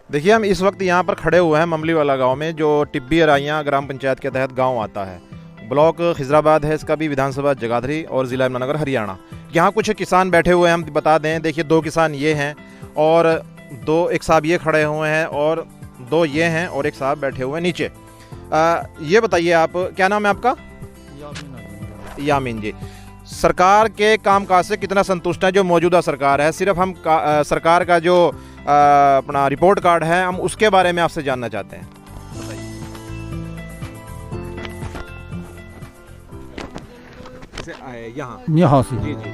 देखिए हम इस वक्त यहाँ पर खड़े हुए हैं ममली वाला गांव में, जो टिब्बी राइयाँ ग्राम पंचायत के तहत गांव आता है। ब्लॉक खिजराबाद है इसका भी, विधानसभा जगाधरी और ज़िला यमुनानगर हरियाणा। यहाँ कुछ किसान बैठे हुए हैं, हम बता दें। देखिए 2 किसान ये हैं और एक साहब ये खड़े हुए हैं और 2 ये हैं और एक साहब बैठे हुए हैं नीचे। ये बताइए आप, क्या नाम है आपका? यामीन जी। सरकार के कामकाज से कितना संतुष्ट है जो मौजूदा सरकार है? सिर्फ हम सरकार का जो अपना रिपोर्ट कार्ड है, हम उसके बारे में आपसे जानना चाहते हैं। यहाँ से जी जी,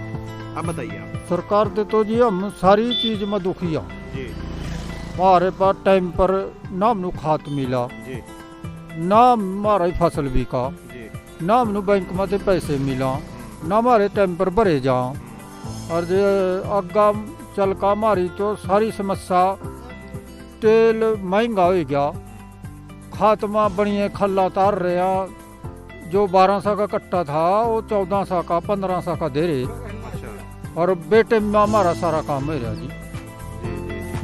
अब बताइए आप। सरकार दे तो जी हम सारी चीज में दुखी हाँ जी हमारे पास टाइम पर ना हमनु खाद मिला, जी ना हमारा फसल बिका, जी ना हमनु बैंक में से पैसे मिला, ना हमारे टाइम पर भरे जा। और जे आगा चल का हमारी तो सारी समस्या, तेल महंगा हो गया, खाद में बढ़िया खल्ला तार रहे, जो 1200 का कट्टा था वो 1400 का 1500 का दे रहे। अच्छा और बेटे में हमारा सारा काम है जी।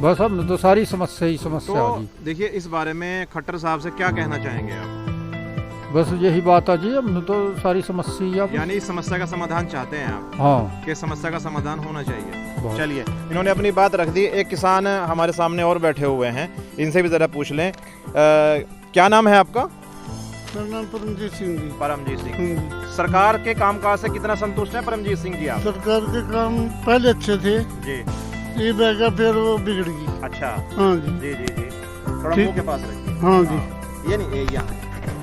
बस हमने तो सारी समस्या ही समस्या तो जी। देखिए इस बारे में खट्टर साहब से क्या कहना चाहेंगे आप? बस यही बात है जी, हमने तो सारी समस्या यानी इस समस्या का समाधान चाहते हैं आप? हाँ, कि समस्या का समाधान होना चाहिए। बहुत। चलिए, इन्होंने अपनी बात रख दी। एक किसान हमारे सामने और बैठे हुए हैं, इनसे भी ज़रा पूछ लें। क्या नाम है आपका? मेरा नाम परमजीत सिंह जी। परमजीत सिंह। जी। सरकार के कामकाज से कितना संतुष्ट है परमजीत सिंह जी आप? सरकार के काम पहले अच्छे थे, जी ये बैगा फिर वो बिगड़ गई। अच्छा हाँ जी जी जी जी, थोड़ा ठीक। मुंह के पास रखिए। हाँ जी, ये नहीं, ये यहाँ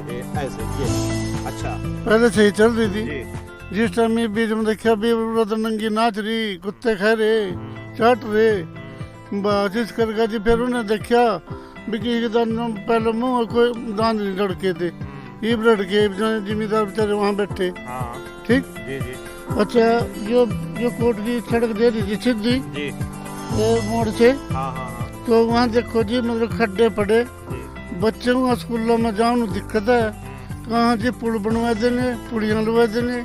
ये ऐसे, ये अच्छा पहले सही चल रही थी। जी जिस टाइम ये बीच में देखा भी नंगी नाच रही, कुत्ते खा रहे, चाट रहे, बाजिश कर जी। फिर उन्हें देखा भी कि दान पहले मुँह कोई दान नहीं लड़के थे, ये लड़के जिम्मेदार बेचारे वहाँ बैठे। हाँ ठीक। जी जी अच्छा, जो कोर्ट की सड़क दे रही थी सीधी जी, मोड़ से, हाँ हाँ हाँ तो वहाँ देखो जी मतलब खड्डे पड़े, जी। बच्चों को स्कूलों में जाने दिक्कत है। कहाँ जी पुल बनवा देने, पुलियाँ लगा देने।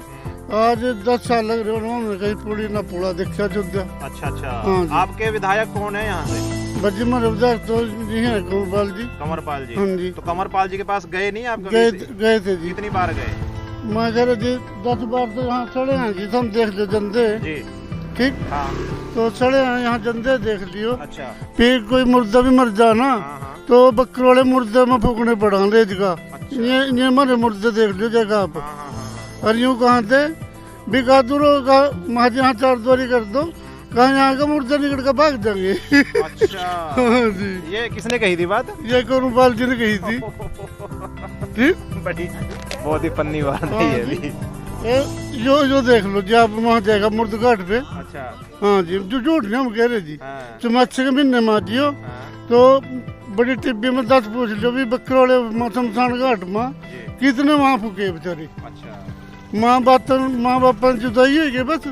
आज 10 साल लग रहे उन्होंने कहीं पुली ना पुला देखा जुद्दा। अच्छा अच्छा, हाँ जी। आपके विधायक कौन है यहाँ से? बजी मरदार तो जी है गोपाल जी। कंवरपाल जी। हाँ जी। तो कंवरपाल जी के पास गए नहीं आप कभी? गए थे जी। कितनी बार गए? मैं कह रहा जी 10 बार तो यहाँ चढ़े हैं जी, तुम देख लो जंदे। जी ठीक। हाँ तो चढ़े हैं यहाँ जंदे देख लियो। अच्छा फिर कोई मुर्दा भी मर जा ना, हाँ हाँ तो बकरे वाले मुर्दे में फूकने पड़ा रेज का। अच्छा। ये मरे मुर्दे देख लो जगह आप। हाँ हाँ हाँ और यूँ कहाँ थे बिकादुरों का महाजी यहाँ 4 द्वारी कर दो, कहाँ यहाँ का मुर्दा निकल कर भाग जाएंगे। अच्छा। हाँ जी, ये किसने कही थी बात? ये गोपाल जी ने कही थी। ठीक। बड़ी बहुत ही फन्नी बात है ये भी। यो देख लो जी, आप वहाँ जाएगा मुर्द घाट पे। अच्छा हाँ जी, जो झूठ नहीं हम कह रहे जी। हाँ चमाचे के महीने में आजियो हाँ तो बड़ी टिब्बी में 10 पूछ लो भी बकरे वाले शमशान घाट में जी, कितने वहाँ फूके बेचारे। अच्छा। माँ बाप जुदाई है कि बस।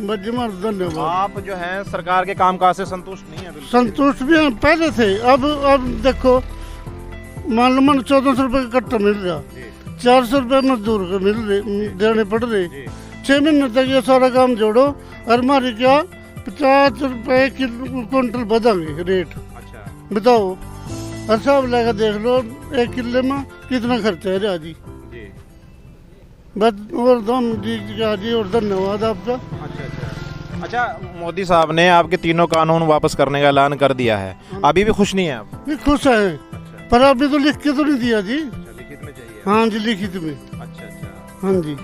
बच्चे मार धन्यवाद। आप जो है सरकार के कामकाज से संतुष्ट नहीं है? बिल्कुल संतुष्ट भी हैं, पहले थे। अब देखो मान लो 1400 रुपये का कट्टा मिल रहा, जी 400 रुपये मजदूर को मिल रहे, देने पड़ रहे। जी 6 महीने तक ये सारा काम जोड़ो और हमारी क्या 50 रुपये क्विंटल बढ़ाएंगे रेट। अच्छा बताओ, और सब लगा देख लो 1 किले में कितना खर्चा है रा जी। जी बस और दम जी जी और धन्यवाद आपका। अच्छा अच्छा अच्छा, मोदी साहब ने आपके 3 कानून वापस करने का ऐलान कर दिया है, अभी भी खुश नहीं है आप? ये खुश है, अच्छा पर अभी तो लिख के तो नहीं दिया जी। अच्छा, लिखित में चाहिए? हाँ जी, लिखित में। अच्छा अच्छा, हाँ जी।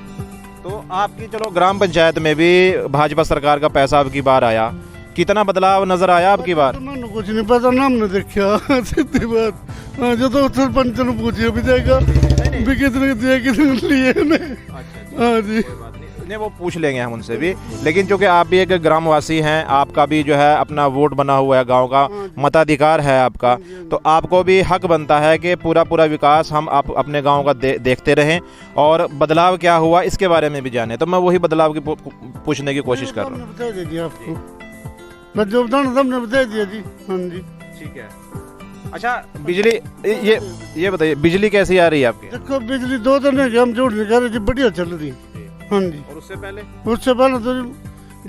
तो आपकी चलो ग्राम पंचायत में भी भाजपा सरकार का पैसा अब की बार आया, कितना बदलाव नजर आया अब की बार? तो मैंने कुछ नहीं पता, नाम ने देखा। सीधी बात। हाँ, जो तो सरपंच ने पूछिए भी जाएगा भी कितने दिए कितने लिए ने। अच्छा हाँ जी। कोई बात नहीं, वो पूछ लेंगे हम उनसे भी। लेकिन चूंकि आप भी एक ग्रामवासी हैं, आपका भी जो है अपना वोट बना हुआ है, गांव का मताधिकार है आपका, तो आपको भी हक बनता है कि पूरा विकास हम आप अपने गांव का देखते रहें और बदलाव क्या हुआ इसके बारे में भी जाने। तो मैं वही बदलाव की पूछने की कोशिश कर रहा हूँ। बता दीजिए आपको, मैं जो बताना था हमने बता दिया जी। हाँ जी, ठीक है। अच्छा, बिजली ये बताइए, बिजली कैसी आ रही है आपकी? देखो बिजली 2 दिन है, हम जोड़ नहीं कर रहे जी, बढ़िया चल रही। हाँ जी। और उससे पहले तो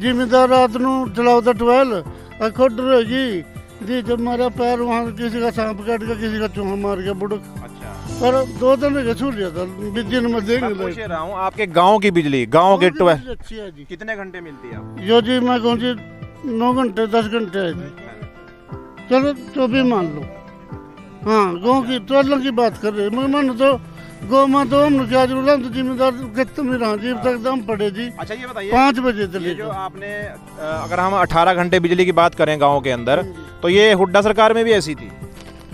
जिम्मेदार रात ਨੂੰ ਚਲਾਉਦਾ 12 ਖੁੱਡ ਰਹੇਗੀ जी जब मारा पैर वहाँ किसी का सांप काट गया, किसी का चूहा मार गया बुड़क। अच्छा, पर 2 दिन का छूट गया था, दिन में मैं देंगे पूछ रहा हूँ आपके गांव की बिजली, गांव के 12 अच्छी है जी। कितने घंटे मिलती है आपको? यो जी मैं कहूँ जी 9 घंटे 10 घंटे है जी, चलो 24 मान लो। हाँ गाँव की 12 की बात कर रहे, मैं मान तो गौ माँ तो हम क्या जरूर हम तो जिम्मेदार कितने में रहा जी, तक दम पड़े जी। अच्छा ये बताइए, 5 बजे ये चले जो आपने अगर हम 18 घंटे बिजली की बात करें गांव के अंदर, तो ये हुड्डा सरकार में भी ऐसी थी?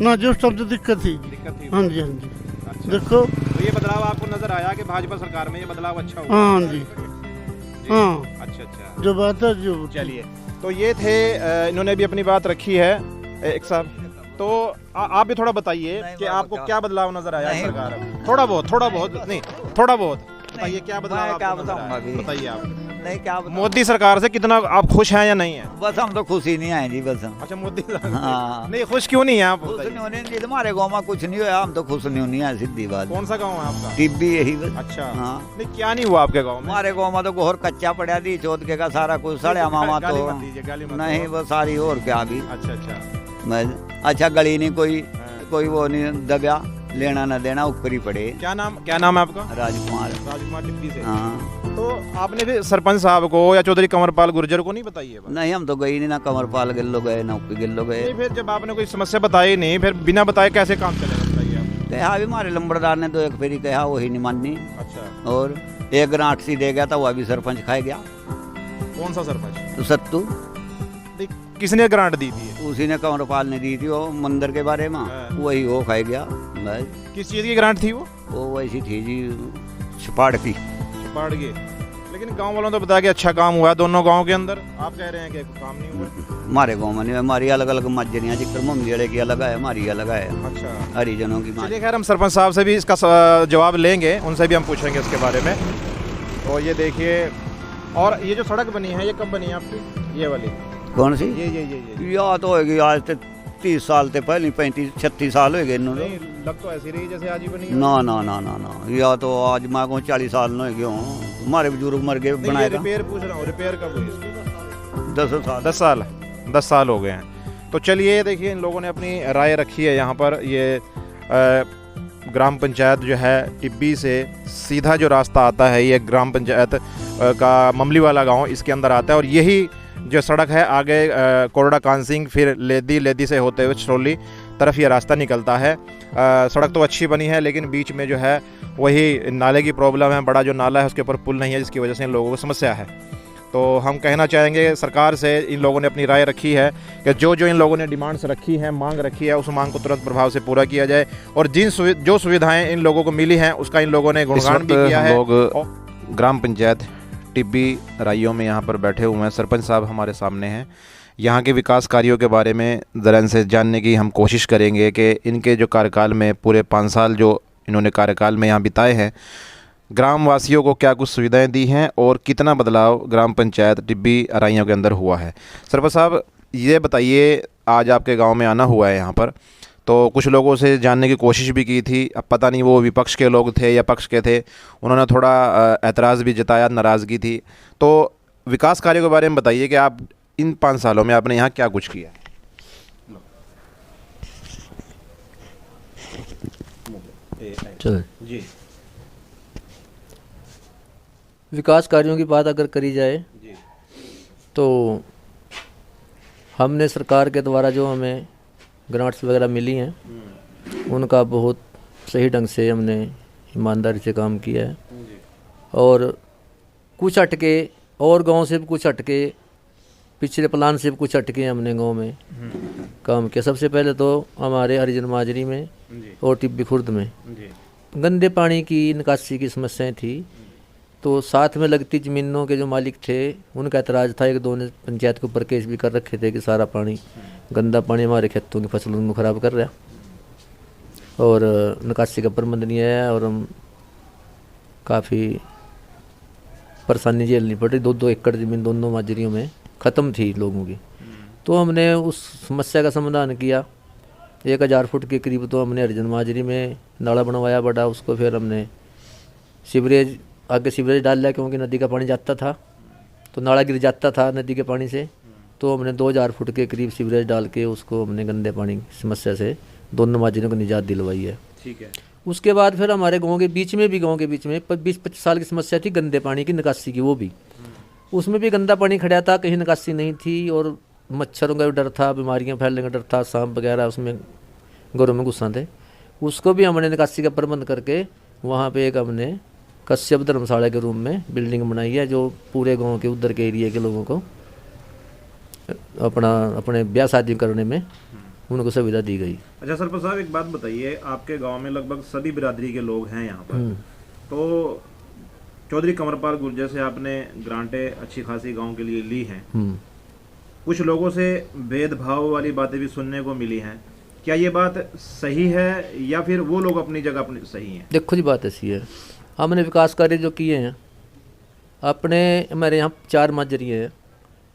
ना जो सब तो दिक्कत थी। दिक्कत थी? हाँ जी हाँ जी। अच्छा। देखो तो ये बदलाव आपको नजर आया कि भाजपा सरकार में ये बदलाव अच्छा हुआ? हाँ जी जी। हाँ अच्छा, जो बात है जो चलिए, तो ये थे इन्होंने भी अपनी बात रखी है एक साहब। तो आप भी थोड़ा बताइए कि आपको क्या बदलाव नजर आया सरकार में? थोड़ा बहुत नहीं, थोड़ा बहुत बताइए क्या बदलाव क्या आपको नजर बताऊंगा आया? अभी? बताइए आप। नहीं क्या बताऊं? मोदी सरकार से कितना आप खुश हैं या नहीं है? बस हम तो खुश ही नहीं आए जी, बस हम। अच्छा, मोदी सरकार से। हाँ। नहीं, खुश क्यों नहीं है आप? खुश बताइए। नहीं होने नहीं, हमारे गाँव में कुछ नहीं हुआ, हम तो खुश नहीं है, सीधी बात। कौन सा गांव है आपका? टिब्बी यही बस। अच्छा, हाँ। नहीं क्या नहीं हुआ आपके गांव में? हमारे गाँव में तो गोहर कच्चा पड़ा दी, चौथ के का सारा कुछ सड़या मामा गाली तो मत दीजिए, गाली मत नहीं, दो। वो सारी और क्या भी। अच्छा, मैं अच्छा गली नहीं हाँ। कोई वो नहीं दबया, लेना न देना ऊपर ही पड़े। क्या नाम है आपका? राजकुमार। राजकुमार टिब्बी से। हाँ तो आपने भी सरपंच साहब को या चौधरी कंवरपाल गुर्जर को नहीं बताई है बात? नहीं, हम तो गई नहीं, ना कंवरपाल गिल्लो गए ना ऊपी गिल्लो गए। नहीं, फिर जब आपने कोई समस्या बताई नहीं, फिर बिना बताए कैसे काम चलेगा बताइए आप? कहा भी हमारे लंबड़दार ने तो एक फेरी कहा, वही नहीं माननी। अच्छा, और एक ग्रांट सी दे गया था, वह भी सरपंच खा गया। कौन सा सरपंच? तो सत्तू नहीं, किसने ग्रांट दी थी? उसी ने कंवरपाल ने दी थी, वो मंदिर के बारे में, हाँ। वही वो खा गया बस। किस चीज़ की ग्रांट थी वो? वैसी थी जी, छपाड़ की। बाढ़ की। लेकिन गांव वालों ने तो बताया कि अच्छा काम हुआ है दोनों गांव के अंदर, आप कह रहे हैं कि काम नहीं हुआ? हमारे गाँव में नहीं, हमारी अलग अलग मस्जिदियाँ, जिक्र ममजेड़े की अलग है, हमारी अलग है, अच्छा, हरिजनों की चलिए खैर हम सरपंच साहब से भी इसका जवाब लेंगे, उनसे भी हम पूछेंगे इसके बारे में। तो ये देखिए, और ये जो सड़क बनी है ये कब बनी है आपकी? ये वाली? कौन सी? ये या तो होगी आज से 30 साल से पहले, 35-36 साल हो गए इन्होंने। नहीं, लग तो ऐसी रही जैसे आज ही बनी है। ना ना ना ना ना, या तो आज मैं कहूँ 40 साल न हो गए हों, हमारे बुजुर्ग मर गए नहीं, ये बनाएगा। रिपेयर पूछ रहा हूँ, रिपेयर कब हुई इसकी? 10 साल हो गए हैं। तो चलिए देखिए, इन लोगों ने अपनी राय रखी है यहाँ पर। ये ग्राम पंचायत जो है टिब्बी से सीधा जो रास्ता आता है, ये ग्राम पंचायत का ममली वाला गांव इसके अंदर आता है, और यही जो सड़क है आगे कोरडा कानसिंग, फिर लेदी से होते हुए छरौली तरफ ये रास्ता निकलता है। सड़क तो अच्छी बनी है, लेकिन बीच में जो है वही नाले की प्रॉब्लम है। बड़ा जो नाला है उसके ऊपर पुल नहीं है, जिसकी वजह से इन लोगों को समस्या है। तो हम कहना चाहेंगे सरकार से, इन लोगों ने अपनी राय रखी है कि जो इन लोगों ने डिमांड्स रखी हैं, मांग रखी है, उस मांग को तुरंत प्रभाव से पूरा किया जाए, और जो सुविधाएं इन लोगों को मिली हैं उसका इन लोगों ने गुणगान भी किया है। लोग ग्राम पंचायत टिब्बी राइयों में यहाँ पर बैठे हुए हैं, सरपंच साहब हमारे सामने हैं। यहाँ के विकास कार्यों के बारे में ज़रा इनसे जानने की हम कोशिश करेंगे कि इनके जो कार्यकाल में, पूरे 5 साल जो इन्होंने कार्यकाल में यहाँ बिताए हैं, ग्राम वासियों को क्या कुछ सुविधाएं दी हैं और कितना बदलाव ग्राम पंचायत टिब्बी राइयों के अंदर हुआ है। सरपंच साहब ये बताइए, आज आपके गांव में आना हुआ है यहाँ पर, तो कुछ लोगों से जानने की कोशिश भी की थी, अब पता नहीं वो विपक्ष के लोग थे या पक्ष के थे, उन्होंने थोड़ा एतराज़ भी जताया, नाराज़गी थी। तो विकास कार्यों के बारे में बताइए कि आप इन 5 सालों में आपने यहाँ क्या कुछ किया? जी, विकास कार्यों की बात अगर करी जाए जी, तो हमने सरकार के द्वारा जो हमें ग्रांट्स वगैरह मिली हैं उनका बहुत सही ढंग से हमने ईमानदारी से काम किया है। और कुछ हटके और गांव से भी कुछ हटके, पिछले प्लान से भी कुछ हटके हमने गांव में काम किया। सबसे पहले तो हमारे हरिजन माजरी में और टिब्बी खुर्द में गंदे पानी की निकासी की समस्याएं थी। तो साथ में लगती ज़मीनों के जो मालिक थे उनका एतराज़ था, 1-2 ने पंचायत के ऊपर केस भी कर रखे थे कि सारा पानी, गंदा पानी हमारे खेतों की फसलों को ख़राब कर रहा है और निकासी का प्रबंध नहीं है, और हम काफ़ी परेशानी झेलनी पड़ी। 2-2 एकड़ ज़मीन दोनों माजरियों में ख़त्म थी लोगों की। तो हमने उस समस्या का समाधान किया। 1000 फुट के करीब तो हमने हरिजन माजरी में नाला बनवाया बड़ा, उसको फिर हमने सीवरेज, आगे सीवरेज डाल लिया क्योंकि नदी का पानी जाता था तो नाला गिर जाता था नदी के पानी से, तो तो हमने 2000 फुट के करीब सीवरेज डाल के उसको हमने गंदे पानी की समस्या से दोनों माजरों को निजात दिलवाई है। ठीक है। उसके बाद फिर हमारे गांव के बीच में 20-25 साल की समस्या थी गंदे पानी की निकासी की, वो भी उसमें भी गंदा पानी खड़ा था, कहीं निकासी नहीं थी और मच्छरों का भी डर था, बीमारियां फैलने का डर था, सांप वगैरह उसमें घरों में घुसा थे। उसको भी हमने निकासी का प्रबंध करके वहाँ पे एक हमने कश्यप धर्मशाला के रूम में बिल्डिंग बनाई है, जो पूरे गांव के उधर के एरिया के लोगों को अपने ब्याह शादी करने में उनको सुविधा दी गई। अच्छा सरपंच साहब, एक बात बताइए, आपके गांव में लगभग सभी बिरादरी के लोग हैं यहाँ पर, तो चौधरी कंवरपाल गुर्जर से आपने ग्रांटें अच्छी खासी गांव के लिए ली हैं। कुछ लोगों से भेदभाव वाली बातें भी सुनने को मिली हैं, क्या ये बात सही है या फिर वो लोग अपनी जगह अपनी सही हैं? देखो जी, बात ऐसी है, हमने विकास कार्य जो किए हैं अपने, हमारे यहाँ 4 माजरी हैं,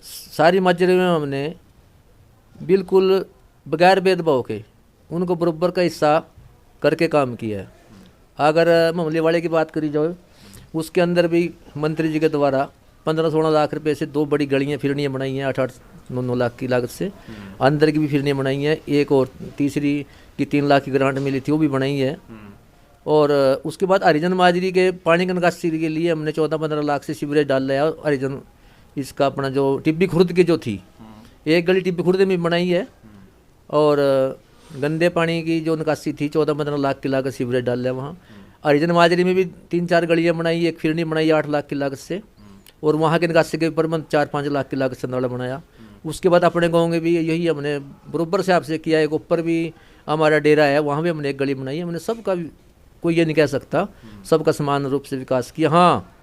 सारी माजरी में हमने बिल्कुल बगैर भेदभाव के उनको बराबर का हिस्सा करके काम किया है। अगर मामलेवाड़े की बात करी जाए, उसके अंदर भी मंत्री जी के द्वारा 15-16 लाख रुपए से 2 बड़ी गलियाँ फिरनियाँ बनाई हैं, 8-9 लाख की लागत से, अंदर की भी फिरनियाँ बनाई हैं, एक और तीसरी की 3 लाख की ग्रांट मिली थी वो भी बनाई है। और उसके बाद हरिजन माजरी के पानी की निकासी के लिए हमने 14-15 लाख से सीवरेज डाल लिया। और हरिजन इसका अपना जो टिब्बी खुर्द की जो थी, एक गली टिब्बी खुर्द में बनाई है, और गंदे पानी की जो निकासी थी 14-15 लाख की लागत सीवरेज डाल लिया वहाँ। हरिजन माजरी में भी 3-4 गलियाँ बनाई, एक फिरनी बनाई 8 लाख की लागत से, और वहाँ के निकासी के प्रबंध 4-5 लाख की लागत से नाला बनाया। उसके बाद अपने गाँव में भी यही हमने बराबर से आपसे किया। एक ऊपर भी हमारा डेरा है, वहाँ भी हमने एक गली बनाई है। हमने सबका, कोई ये नहीं कह सकता, सबका समान रूप से विकास किया। हाँ,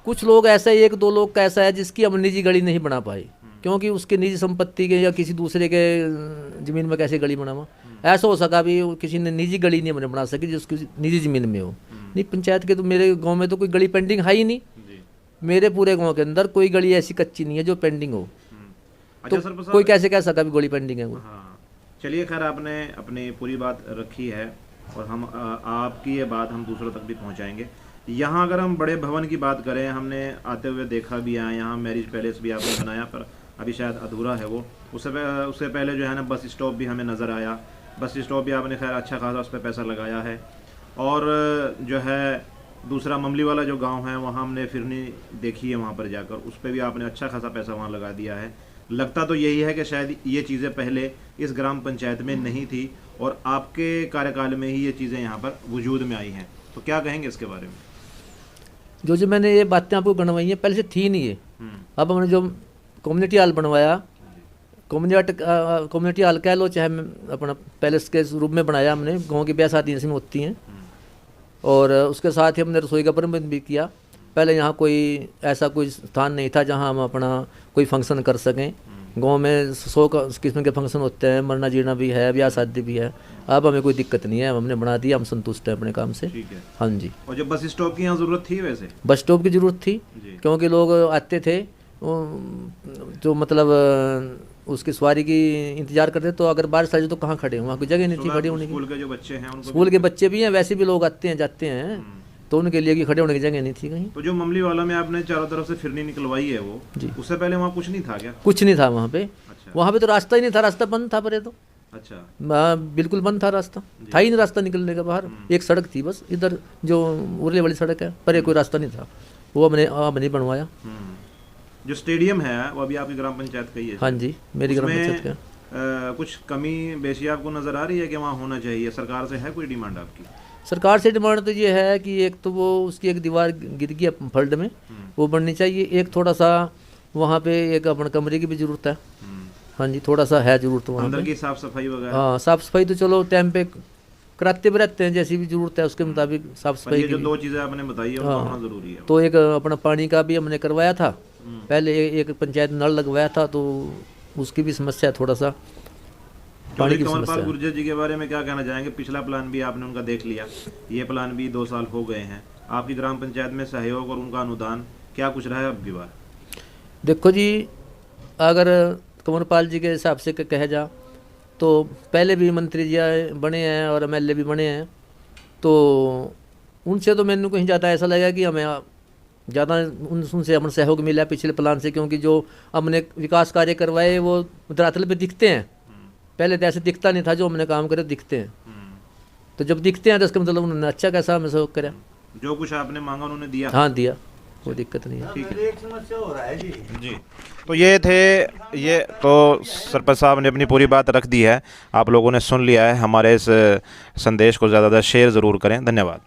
कुछ लोग ऐसा, 1-2 लोग का ऐसा है जिसकी हम निजी गली नहीं बना पाए, क्योंकि उसके निजी संपत्ति के या किसी दूसरे के ज़मीन में कैसे गली बनावा। ऐसा हो सका भी किसी ने निजी गली नहीं बना सकी जिसकी निजी ज़मीन में हो। नहीं, पंचायत के तो मेरे गांव में तो कोई गली पेंडिंग है ही नहीं। मेरे पूरे गांव के अंदर कोई गली ऐसी कच्ची नहीं है जो पेंडिंग हो। तो कोई कैसे कह सका भी गली पेंडिंग है वो। हाँ, चलिए खैर, आपने अपनी पूरी बात रखी है और हम आपकी ये बात हम दूसरों तक भी पहुंचाएंगे। यहाँ अगर हम बड़े भवन की बात करें, हमने आते हुए देखा भी है, यहाँ मैरिज पैलेस भी आपने बनाया, पर अभी शायद अधूरा है वो। उससे पहले जो है ना, बस स्टॉप भी हमें नज़र आया। बस स्टॉप भी आपने खैर अच्छा खासा उस पर पैसा लगाया है। और जो है दूसरा ममली वाला जो गांव है, वहाँ हमने फिरनी देखी है, वहाँ पर जाकर उस पर भी आपने अच्छा खासा पैसा वहाँ लगा दिया है। लगता तो यही है कि शायद ये चीज़ें पहले इस ग्राम पंचायत में नहीं थी और आपके कार्यकाल में ही ये चीज़ें यहाँ पर वजूद में आई हैं। तो क्या कहेंगे इसके बारे में? जो मैंने ये बातें आपको गणवाई हैं, पहले से थी नहीं ये। अब हमने जो कम्युनिटी हॉल बनवाया, कम्युनिटी हॉल कह लो चाहे अपना पैलेस के रूप में बनाया हमने, गांव की ब्याह शादी इसमें होती हैं। और उसके साथ ही हमने रसोई का प्रबंध भी किया। पहले यहाँ कोई ऐसा कोई स्थान नहीं था जहाँ हम अपना कोई फंक्शन कर सकें। गांव में 100 किस्म के फंक्शन होते हैं, मरना जीना भी है, ब्याह शादी भी है। अब हमें कोई दिक्कत नहीं है, हमने बना दिया, हम संतुष्ट हैं अपने काम से। ठीक है। हाँ जी। और जब बस स्टॉप की यहाँ ज़रूरत थी, वैसे बस स्टॉप की ज़रूरत थी, क्योंकि लोग आते थे जो मतलब उसकी सवारी की इंतजार करते, तो अगर बारिश आ जाए तो कहाँ खड़े, वहाँ कोई जगह नहीं थी खड़े होने की। स्कूल के जो बच्चे हैं, उनको स्कूल के बच्चे भी हैं, वैसे भी लोग आते हैं जाते हैं, तो उनके लिए खड़े होने की जगह नहीं थी कहीं। तो जो ममली वाला में आपने चारों तरफ से फिरनी निकलवाई है वो जी, उससे पहले वहाँ कुछ नहीं था क्या? कुछ नहीं था वहाँ पे। अच्छा। वहाँ पे तो रास्ता ही नहीं था, रास्ता बंद था परे तो। अच्छा। बिल्कुल बंद था रास्ता, था ही नहीं रास्ता निकलने का बाहर। एक सड़क थी बस इधर, जो उरले वाली सड़क है, परे कोई रास्ता नहीं था। वो हमने बनवाया। जो स्टेडियम है वो अभी आपकी ग्राम पंचायत का ही है? हाँ जी, मेरी ग्राम पंचायत का। कुछ कमी बेशी आपको नजर आ रही है कि वहाँ होना चाहिए? सरकार से है कोई डिमांड आपकी? सरकार से डिमांड तो ये है कि एक तो वो उसकी एक दीवार गिर गई फल्ड में, वो बननी चाहिए। एक थोड़ा सा वहाँ पे एक अपने कमरे की भी जरूरत है। हाँ जी, थोड़ा सा है जरूरत वहाँ अंदर पे। की साफ सफाई वगैरह? हाँ, साफ सफाई तो चलो टाइम पे कराते भी रहते हैं, जैसी भी जरूरत है उसके मुताबिक साफ सफाई ये जो की। 2 चीजें आपने बताई है उनका होना जरूरी है। तो एक अपना पानी का भी हमने करवाया था पहले, एक पंचायत नल लगवाया था, तो उसकी भी समस्या थोड़ा सा पानी की समस्या। गुर्जर जी के बारे में क्या कहना चाहेंगे? पिछला प्लान भी आपने उनका देख लिया, ये प्लान भी 2 साल हो गए हैं। आपकी ग्राम पंचायत में सहयोग और उनका अनुदान क्या कुछ रहा है अब की बार? देखो जी, अगर कंवरपाल जी के हिसाब से कहा जा तो पहले भी मंत्री जी बने हैं और MLA भी बने हैं, तो उनसे तो मैंने कहीं ज़्यादा ऐसा लगा कि हमें ज़्यादा उनसे हमने सहयोग मिला है पिछले प्लान से, क्योंकि जो हमने विकास कार्य करवाए वो धरातल पे दिखते हैं। पहले तो ऐसे दिखता नहीं था, जो हमने काम करे दिखते हैं। तो जब दिखते हैं तो इसका मतलब उन्होंने अच्छा कैसा हमें सहयोग करा। जो कुछ आपने मांगा उन्होंने दिया। हाँ दिया, कोई दिक्कत नहीं है। ठीक है। एक समस्या हो रहा है जी। तो ये तो सरपंच साहब ने अपनी पूरी बात रख दी है, आप लोगों ने सुन लिया है। हमारे इस संदेश को ज़्यादा शेयर ज़रूर करें। धन्यवाद।